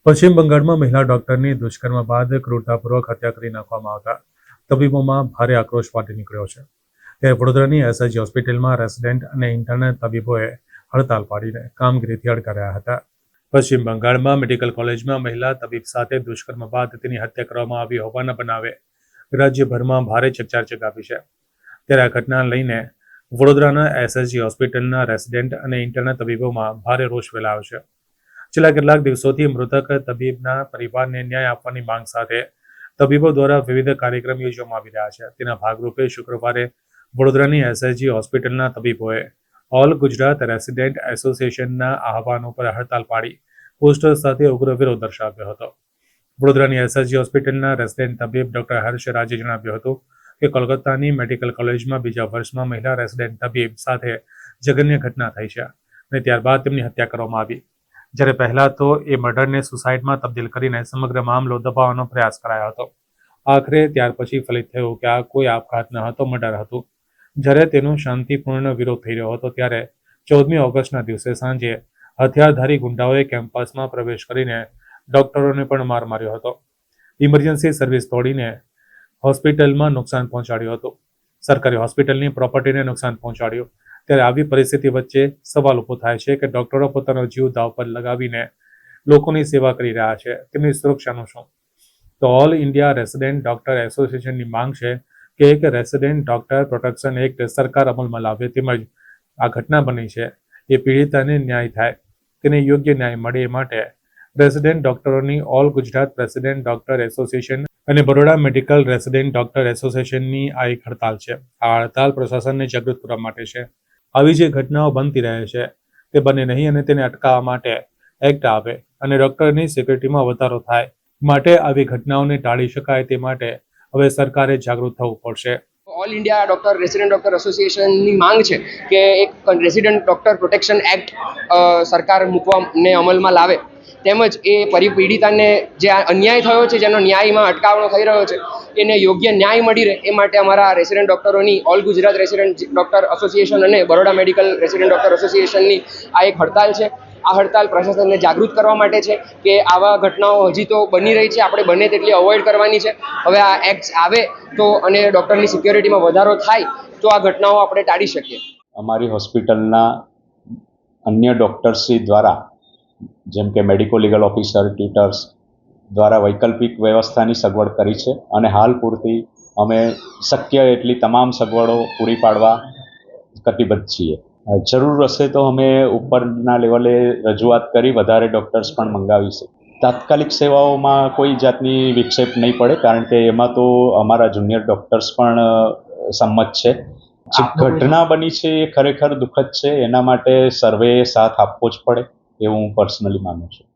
પશ્ચિમ બંગાળમાં મહિલા ડોક્ટરની દુષ્કર્મ બાદ ક્રૂરતાપૂર્વક હત્યા કરી નાખવામાં આવતા તબીબોમાં ભારે આક્રોશ ફાટી નીકળ્યો છે. ત્યારે વડોદરાની એસઆઈજી હોસ્પિટલમાં રેસિડેન્ટ અને ઇન્ટર્ન તબીબોએ હડતાલ પાડીને કામગીરીથી અડકાર્યા હતા. પશ્ચિમ બંગાળમાં મેડિકલ કોલેજમાં મહિલા તબીબ સાથે દુષ્કર્મ બાદ તેની હત્યા કરવામાં આવી હોવાના બનાવે રાજ્યભરમાં ભારે ચકચાર ચગાવી છે. ત્યારે આ ઘટના લઈને વડોદરાના એસએસજી હોસ્પિટલના રેસિડેન્ટ અને ઇન્ટર્ન તબીબોમાં ભારે રોષ ફેલાયો છે. છેલ્લા કેટલાક દિવસોથી મૃતક તબીબના પરિવારને ન્યાય આપવાની માંગ સાથે તબીબો દ્વારા વિવિધ કાર્યક્રમ યોજવામાં આવી રહ્યા છે. તેના ભાગરૂપે શુક્રવારે વડોદરાની એસએસજી હોસ્પિટલના તબીબોએ ઓલ ગુજરાત રેસિડેન્ટ એસોસિએશનના આહવાન ઉપર હડતાલ પાડી પોસ્ટર સાથે ઉગ્ર વિરોધ દર્શાવ્યો હતો. વડોદરાની એસએસજી હોસ્પિટલના રેસિડેન્ટ તબીબ ડોક્ટર હર્ષ રાજે જણાવ્યું હતું કે કોલકાતાની મેડિકલ કોલેજમાં બીજા વર્ષમાં મહિલા રેસિડેન્ટ તબીબ સાથે જઘન્ય ઘટના થઈ છે અને ત્યારબાદ તેમની હત્યા કરવામાં આવી. જ્યારે પહેલા તો એ મર્ડરને સુસાઇડમાં તબદીલ કરીને સમગ્ર મામલો દબાવવાનો પ્રયાસ કરાયો હતો. આખરે ત્યાર પછી ફલિત થયું કે આ કોઈ આપઘાત ન હતો, મર્ડર હતું. જ્યારે તેનો શાંતિપૂર્ણ વિરોધ થઈ રહ્યો હતો ત્યારે 14મી ઓગસ્ટના દિવસે સાંજે હથિયારધારી ગુંડાઓએ કેમ્પસમાં પ્રવેશ કરીને ડોક્ટરોને પણ માર માર્યો હતો. ઇમરજન્સી સર્વિસ તોડીને હોસ્પિટલમાં નુકસાન પહોંચાડ્યું હતું. સરકારી હોસ્પિટલની પ્રોપર્ટીને નુકસાન પહોંચાડ્યું. ત્યારે આવી પરિસ્થિતિ વચ્ચે સવાલ ઊભો થાય છે કે ડોક્ટરો પોતાનો જીવ દાવ પર લગાવીને લોકોની સેવા કરી રહ્યા છે, તેમની સુરક્ષાનું શું? તો ઓલ ઇન્ડિયા રેસિડેન્ટ ડોક્ટર એસોસિએશનની માંગ છે કે એક રેસિડેન્ટ ડોક્ટર પ્રોટેક્શન એક્ટ સરકાર અમલમાં લાવે, તેમજ આ ઘટના બની છે એ પીડિતાને ન્યાય થાય, તેને યોગ્ય ન્યાય મળે એ માટે રેસિડેન્ટ ડોક્ટરોની all Gujarat resident doctor association અને બરોડા મેડિકલ રેસિડેન્ટ ડોક્ટર એસોસિએશનની આ એક હડતાલ છે. આ હડતાલ પ્રશાસનને જાગૃત કરવા માટે છે. આવી જે ઘટનાઓ બનતી રહે છે તે બને નહીં અને તેને અટકાવવા માટે એક્ટ આવે અને ડોક્ટરની સિક્યુરિટીમાં વધારો થાય માટે આવી ઘટનાઓને ટાળી શકાય તે માટે હવે સરકારે જાગૃત થવું પડશે. All India doctor resident doctor એસોસિએશનની માંગ છે કે એક રેસિડેન્ટ ડોક્ટર પ્રોટેક્શન એક્ટ સરકાર મૂકવાને અમલમાં લાવે, તેમજ એ પીડિતાને જે અન્યાય થયો છે, જેનો ન્યાયમાં અટકાવણો થઈ રહ્યો છે, એને યોગ્ય ન્યાય મળી રહે એ માટે અમારા રેસિડેન્ટ ડોક્ટરોની all Gujarat resident doctor association અને બરોડા મેડિકલ રેસિડેન્ટ ડોક્ટર એસોસિએશનની આ એક હડતાલ છે. આ હડતાલ પ્રશાસનને જાગૃત કરવા માટે છે કે આવા ઘટનાઓ હજી તો બની રહી છે, આપણે બને તેટલી અવોઇડ કરવાની છે. હવે આ એક્ટ આવે તો અને ડૉક્ટરની સિક્યોરિટીમાં વધારો થાય તો આ ઘટનાઓ આપણે ટાળી શકીએ. અમારી હોસ્પિટલના અન્ય ડૉક્ટર્સશ્રી દ્વારા, જેમ કે મેડિકો લીગલ ઓફિસર, ટ્યુટર્સ દ્વારા વૈકલ્પિક વ્યવસ્થાની સગવડ કરી છે અને હાલ પૂરતી અમે શક્ય એટલી તમામ સગવડો પૂરી પાડવા કટિબદ્ધ છીએ. જરૂર હશે તો અમે ઉપરના લેવલે રજૂઆત કરી વધારે ડૉક્ટર્સ પણ મંગાવીશું. તાત્કાલિક સેવાઓમાં કોઈ જાતની વિક્ષેપ નહીં પડે, કારણ કે એમાં તો અમારા જુનિયર ડૉક્ટર્સ પણ સંમત છે. જે ઘટના બની છે એ ખરેખર દુઃખદ છે, એના માટે સર્વેએ સાથ આપવો જ પડે એવું હું પર્સનલી માનું છું.